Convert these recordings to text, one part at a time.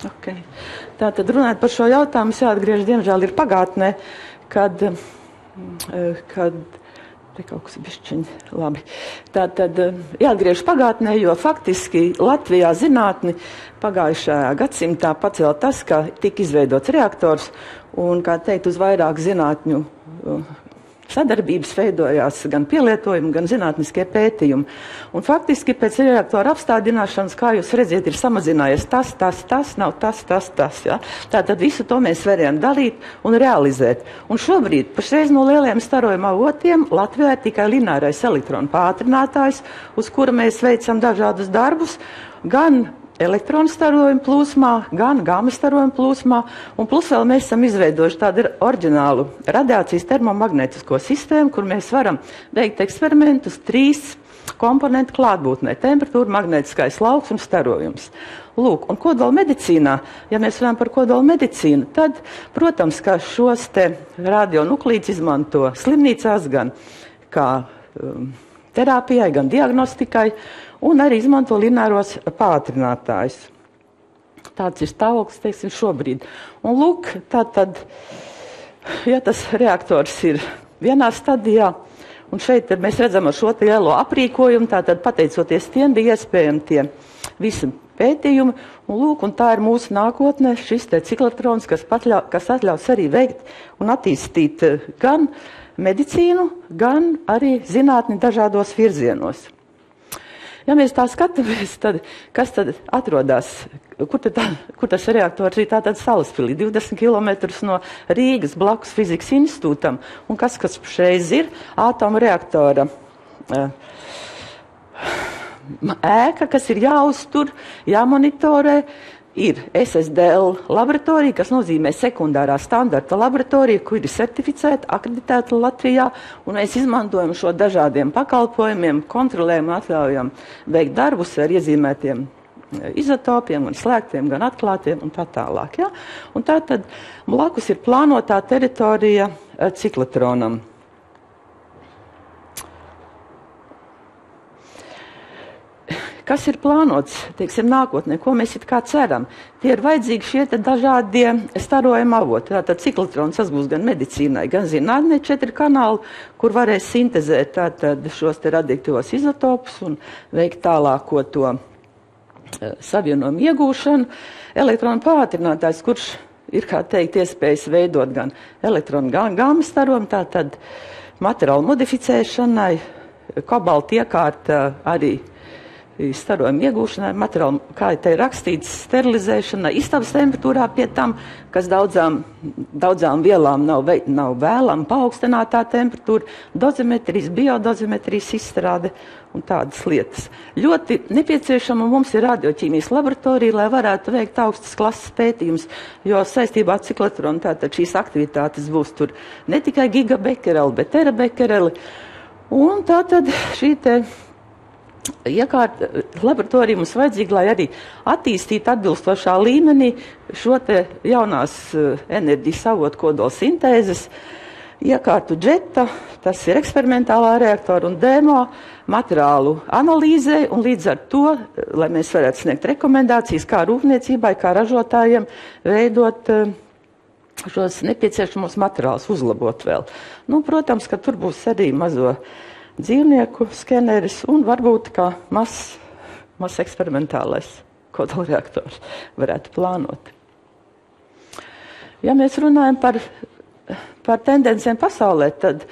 Okay. Tātad runājot par šo jautājumu, jāatgriež, diemžēl, ir pagātnē, kad te kaut kas bišķiņ labi. Tātad jāatgriež pagātnē, jo faktiski Latvijā zinātni pagājušajā gadsimtā pacēla tas, ka tika izveidots reaktors un, kā teikt, uz vairāk zinātņu sadarbības veidojās gan pielietojumi, gan zinātniskie pētījumi. Un faktiski pēc reaktora apstādināšanas, kā jūs redziet, ir samazinājies tas, nav tas. Ja? Tātad visu to mēs varējām dalīt un realizēt. Un šobrīd, pašreiz no lieliem starojuma avotiem, Latvijā ir tikai lineārais elektronu pātrinātājs, uz kura mēs veicam dažādus darbus, gan elektronu starojumu plūsmā, gan gama starojumu plūsmā, un plus vēl mēs esam izveidojuši tādu oriģinālu radiācijas termomagnētisko sistēmu, kur mēs varam veikt eksperimentus 3 komponentu klātbūtnē - temperatūra, magnētiskais lauks un starojums. Lūk, un kodola medicīnā, ja mēs runājam par kodola medicīnu, tad, protams, ka šos te radionuklīdus izmanto slimnīcās gan kā terapijai, gan diagnostikai, un arī izmanto lineāros pātrinātājus. Tāds ir stāvoklis, teiksim, šobrīd. Un lūk, tātad, ja tas reaktors ir vienā stadijā, un šeit mēs redzam ar šo te lielo aprīkojumu, tātad pateicoties tiem bija iespējami tie visi pētījumi, un lūk, un tā ir mūsu nākotne, šis te ciklotrons, kas atļaus arī veikt un attīstīt gan medicīnu, gan arī zinātni dažādos virzienos. Ja mēs tā skatāmies, tad kas tad atrodas, kur tas reaktors ir? Tātad Salaspilī, 20 km no Rīgas blakus fizikas institūtam, un kas šreiz ir atomu-reaktora ēka, kas ir jāuztur, jāmonitorē, ir SSDL laboratorija, kas nozīmē sekundārā standarta laboratorija, kur ir certificēta, akreditēta Latvijā, un mēs izmantojam šo dažādiem pakalpojumiem, kontrolējam un atļaujam veikt darbus ar iezīmētiem izotopiem, gan slēgtiem, gan atklātiem un tā tālāk. Ja? Un tā tad blakus ir plānotā teritorija ciklotronam. Kas ir plānots, teiksim, nākotnē, ko mēs it kā ceram? Tie ir vajadzīgi šie te dažādie starojuma avoti. Tātad ciklotrons tas būs gan medicīnai, gan zinātnē 4 kanāli, kur varēs sintezēt tātad šos te radioaktīvos izotopus un veikt tālāko to savienojumu iegūšanu. Elektronu pātrinātājs, kurš ir, kā teikt, iespējas veidot gan elektronu, gan gama starojumu, tātad materiālu modificēšanai, kobalta iekārta arī starojumu iegūšanai, materiālu, kā te ir rakstīts, sterilizēšanai, istabas temperatūrā pie tam, kas daudzām vielām nav vēlama paaugstinātā temperatūra, dozimetrijas, biodozimetrijas izstrāde un tādas lietas. Ļoti nepieciešama mums ir radioķīmijas laboratorija, lai varētu veikt augstas klases pētījumus, jo saistībā ar ciklotronu tātad šīs aktivitātes būs tur ne tikai gigabekereli, bet terabekereli. Un tātad šī te laboratorija mums vajadzīga, lai arī attīstītu atbilstošā līmenī šo te jaunās enerģijas avotu kodola sintēzes iekārtu džeta, tas ir eksperimentālā reaktora un demo materiālu analīzē, un līdz ar to, lai mēs varētu sniegt rekomendācijas kā rūpniecībai, kā ražotājiem, veidot šos nepieciešamos materiālus, uzlabot vēl. Nu, protams, ka tur būs arī mazo dzīvnieku skeneris un varbūt kā mazs eksperimentālais kodolreaktors varētu plānot. Ja mēs runājam par tendencēm pasaulē, tad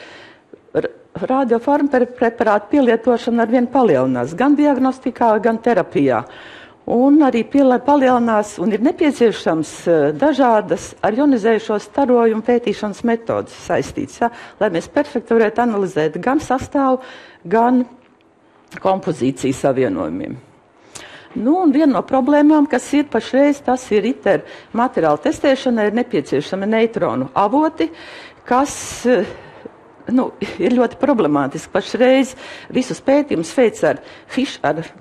radiofarmapreparātu pielietošana arvien palielinās gan diagnostikā, gan terapijā. Un arī palielinās un ir nepieciešams dažādas ar ionizējušo starojumu pētīšanas metodas saistītas, ja? Lai mēs perfekti varētu analizēt gan sastāvu, gan kompozīciju savienojumiem. Nu, un viena no problēmām, kas ir pašreiz, tas ir ITER materiāla testēšana, ir nepieciešami neitronu avoti, kas ir ļoti problemātiski. Pašreiz visus pētījumus veic ar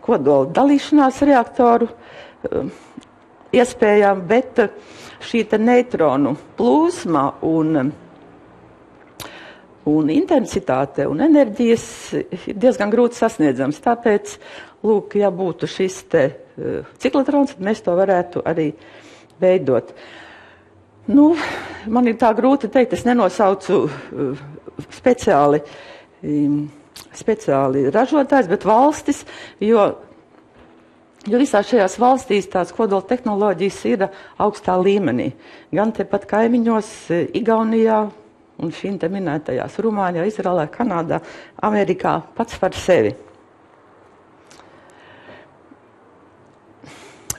kodola dalīšanās reaktoru iespējām, bet šī te neitronu plūsma un intensitāte un enerģijas ir diezgan grūti sasniedzams. Tāpēc, lūk, ja būtu šis te ciklotrons, tad mēs to varētu arī veidot. Nu, man ir tā grūti teikt, es nenosaucu speciāli ražotājs, bet valstis, jo visās šajās valstīs tās kodola tehnoloģijas ir augstā līmenī. Gan tepat kaimiņos, Igaunijā un šīm te minētajās Rumānijā, Izrēlē, Kanādā, Amerikā pats par sevi.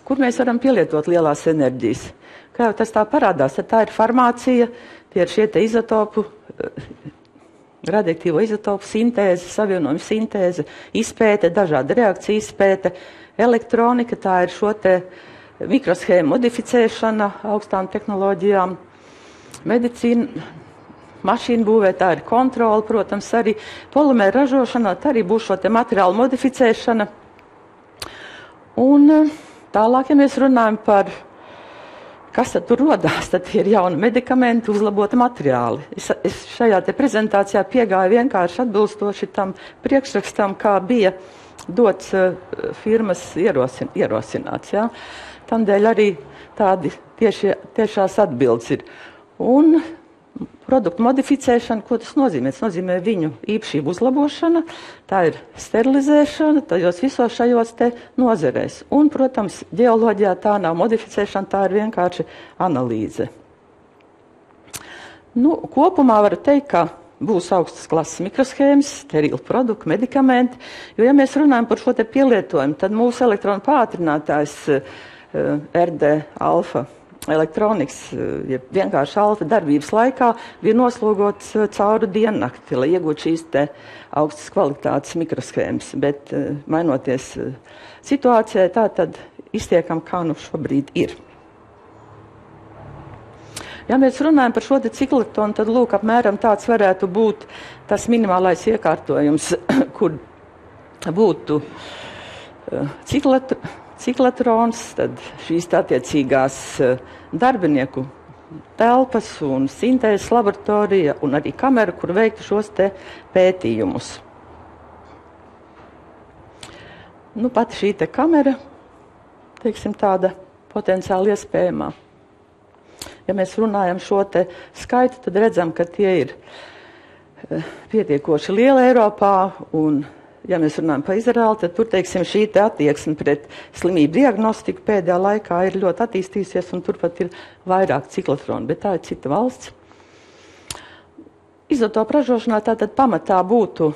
Kur mēs varam pielietot lielās enerģijas? Kā jau tas tā parādās, tad tā ir farmācija, tie ir šie te izotopu, radioaktīvo izotopu sintēze, savienojumu sintēze, izpēte, dažāda reakcija izpēte, elektronika, tā ir šo te mikroshēmu modificēšana augstām tehnoloģijām, medicīna, mašīnu būvē, tā ir kontrola, protams, arī polimēra ražošana, tā arī būs šo te materiālu modificēšana. Un tālāk, ja mēs runājam par kas tad tur rodās, tad ir jauni medikamenti, uzlaboti materiāli. Es šajā te prezentācijā piegāju vienkārši atbilstoši tam priekšrakstam, kā bija dots firmas ierosināts. Ja? Tādēļ arī tādi tiešās atbildes ir. Un produktu modificēšana, ko tas nozīmē? Tas nozīmē viņu īpašību uzlabošana, tā ir sterilizēšana, tajos visos šajos te nozerēs. Un, protams, ģeoloģijā tā nav modificēšana, tā ir vienkārši analīze. Nu, kopumā varu teikt, ka būs augstas klases mikroshēmas, sterili produkti, medikamenti, jo, ja mēs runājam par šo te pielietojumu, tad mūsu elektronu pātrinātājs RD alfa elektronikas, ja vienkārši alfa darbības laikā bija noslogots cauri diennakti, lai iegūtu šīs te augstas kvalitātes mikroshēmas. Bet mainoties situācijai, tā tad iztiekam, kā nu šobrīd ir. Ja mēs runājam par šo te ciklotronu, tad lūk, apmēram tāds varētu būt tas minimālais iekārtojums, kur būtu ciklotrons, tad šīs attiecīgās darbinieku telpas un sintēzes laboratorija un arī kamera, kur veiktu šos te pētījumus. Nu, pati šī te kamera, teiksim, tāda potenciāli iespējamā. Ja mēs runājam šo te skaitu, tad redzam, ka tie ir pietiekoši lieli Eiropā un ja mēs runājam par Izraeli, tad tur, teiksim, šī te attieksme pret slimību diagnostiku pēdējā laikā ir ļoti attīstījusies, un turpat ir vairāk ciklotroni, bet tā ir cita valsts. Izotopu ražošanā tātad pamatā būtu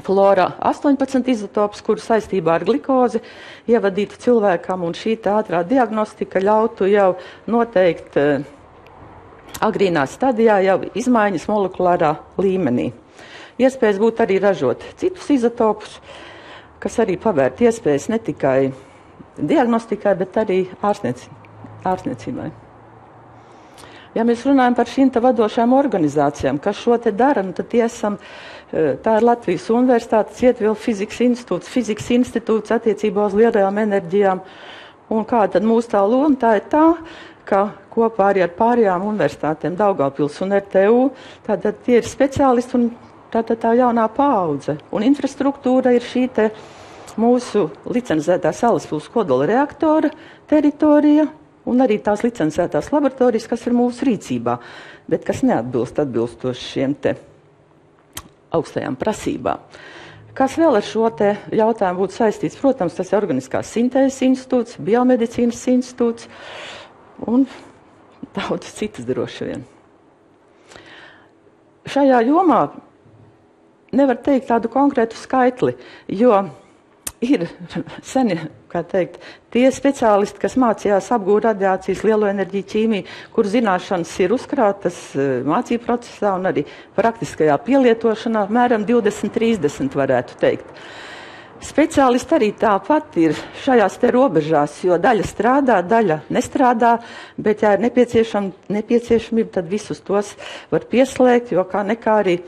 flora 18 izotopus, kuru saistībā ar glikozi ievadītu cilvēkam, un šī te ātrā diagnostika ļautu jau noteikt agrīnā stadijā jau izmaiņas molekulārā līmenī. Iespējas būtu arī ražot citus izotopus, kas arī pavērt iespējas ne tikai diagnostikai, bet arī ārstniecībai. Ja mēs runājam par šīm te vadošajām organizācijām, kas šo te dara, nu tad tā ir Latvijas Universitātes Ietvielu fizikas institūts attiecībā uz lielajām enerģijām. Un kā tad mūsu tā loma? Tā ir tā, ka kopā arī ar pārējām universitātēm Daugavpils un RTU, tātad tie ir speciālisti un tātad tā jaunā paudze. Un infrastruktūra ir šī te mūsu licencētā Salaspils kodola reaktora teritorija un arī tās licencētās laboratorijas, kas ir mūsu rīcībā, bet kas atbilstoši šiem te augstajām prasībām. Kas vēl ar šo te jautājumu būtu saistīts? Protams, tas ir Organiskās sintēzes institūts, Biomedicīnas institūts un daudz citas droši vien. Šajā jomā nevar teikt tādu konkrētu skaitli, jo ir seni, kā teikt, tie speciālisti, kas mācījās apgūt radiācijas lielo enerģiju ķīmiju, kur zināšanas ir uzkrātas mācību procesā un arī praktiskajā pielietošanā, mēram 20-30 varētu teikt. Speciālisti arī tāpat ir šajās te robežās, jo daļa strādā, daļa nestrādā, bet ja ir nepieciešamība, tad visus tos var pieslēgt, jo kā nekā arī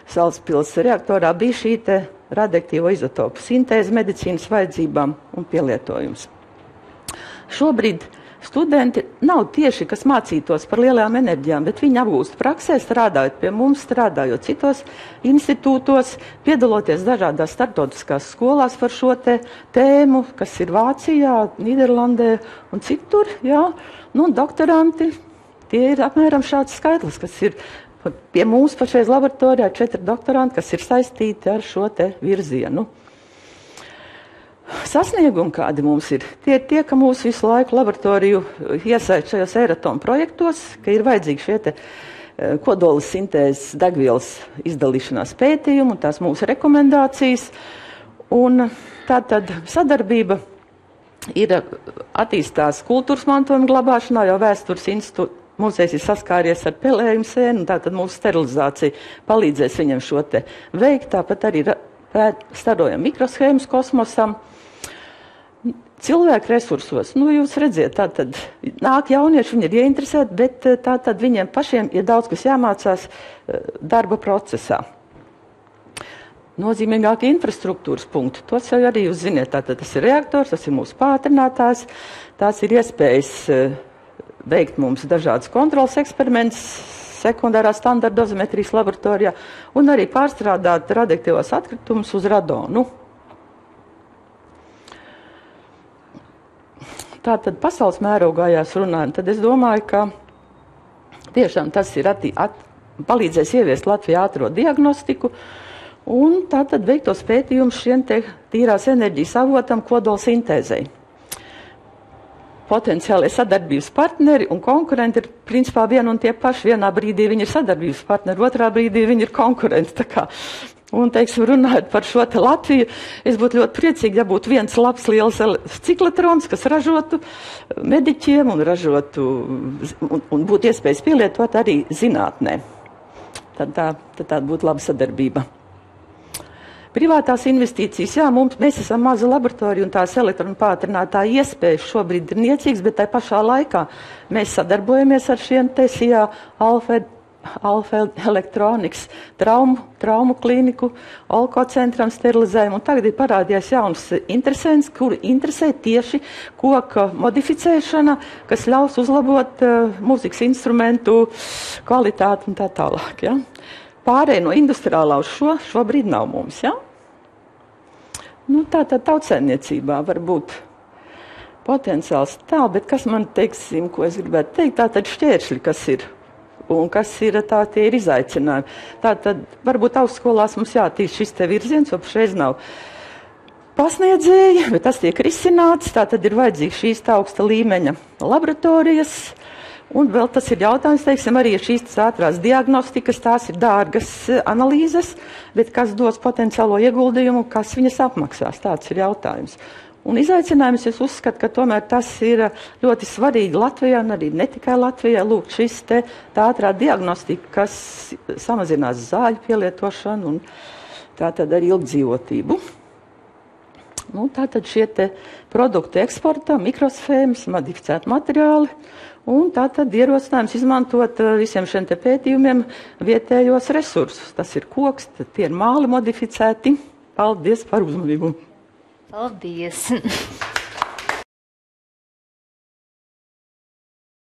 Salaspils reaktorā bija šī te radioaktīvo izotopu sintēze medicīnas vajadzībām un pielietojums. Šobrīd studenti nav tieši, kas mācītos par lielām enerģijām, bet viņi apgūst praksē, strādājot pie mums, strādājot citos institūtos, piedaloties dažādās starptautiskās skolās par šo tēmu, kas ir Vācijā, Nīderlandē un citur, jā. Nu, doktoranti, tie ir apmēram šāds skaitlis, kas ir pie mums pašreiz laboratorijā 4 doktoranti, kas ir saistīti ar šo virzienu. Sasniegumi, kādi mums ir, tie ir tie, ka mūsu visu laiku laboratoriju iesaist šajos Eiratom projektos, ka ir vajadzīgi šie kodola sintēzes degvielas izdalīšanās pētījumi un tās mūsu rekomendācijas. Un tātad sadarbība ir attīstās kultūras mantojuma glabāšanā, jau Vēstures institūta muzejs ir saskāries ar pelējumu sēnu, un tātad mūsu sterilizācija palīdzēs viņam šo veikt, tāpat arī starojam mikroshēmas kosmosam. Cilvēku resursos, nu jūs redziet, tātad nāk jaunieši, viņi ir ieinteresēti, bet tātad viņiem pašiem ir daudz, kas jāmācās darba procesā. Nozīmīgākie infrastruktūras punkti, tos jau arī jūs ziniet, tātad tas ir reaktors, tas ir mūsu pātrinātājs, tās ir iespējas veikt mums dažādas kontrolas eksperimentus, sekundārā standarta dozimetrijas laboratorijā un arī pārstrādāt radioaktīvos atkritumus uz radonu. Tātad pasaules mērogājās runājam, tad es domāju, ka tiešām tas ir palīdzēs ieviest Latvijā ātro diagnostiku un tātad veiktos pētījumus šiem tīrās enerģijas avotam kodola sintēzei. Potenciālie sadarbības partneri un konkurenti ir principā vien un tie paši. Vienā brīdī viņi ir sadarbības partneri, otrā brīdī viņi ir konkurenti. Un, teiksim, runājot par šo Latviju, es būtu ļoti priecīgi, ja būtu viens labs liels ciklotrons, kas ražotu mediķiem un ražotu un būtu iespējas pielietot arī zinātnē. Tad tā būtu laba sadarbība. Privātās investīcijas, jā, mēs esam maza laboratorija un tās elektronu pātrinātāja iespējas šobrīd ir niecīgas, bet tai pašā laikā mēs sadarbojamies ar šiem SIA Alfa Elektronikas traumu klīniku, Olko-centram sterilizējumu, un tagad ir parādījies jauns interesants, kuri interesē tieši koka modificēšana, kas ļaus uzlabot mūzikas instrumentu kvalitāti un tā tālāk. Ja? Pārēj no industriālā uz šobrīd nav mums. Ja? Nu, tātad tautsēmniecībā var būt potenciāls tā, bet kas man teiksim, ko es gribētu teikt, tātad šķēršļi, kas ir. Un kas ir tie ir izaicinājumi. Tātad varbūt augstskolās mums jātīst šis virziens, jo pašreiz nav pasniedzēji, bet tas tiek risināts. Tātad ir vajadzīgs šīs augsta līmeņa laboratorijas. Un vēl tas ir jautājums, teiksim, arī šīs ātrās diagnostikas, tās ir dārgas analīzes, bet kas dos potenciālo ieguldījumu, kas viņas apmaksās, tāds ir jautājums. Un izaicinājums, es uzskatu, ka tomēr tas ir ļoti svarīgi Latvijā un arī ne tikai Latvijā. Lūk, šis tā ātrā diagnostika, kas samazinās zāļu pielietošanu un tātad arī ilgdzīvotību. Nu, tātad šie produkti eksportā, mikroshēmas, modificēti materiāli un tātad ierosinājums izmantot visiem šiem pētījumiem vietējos resursus. Tas ir koks, tie ir māli modificēti. Paldies par uzmanību! Paldies!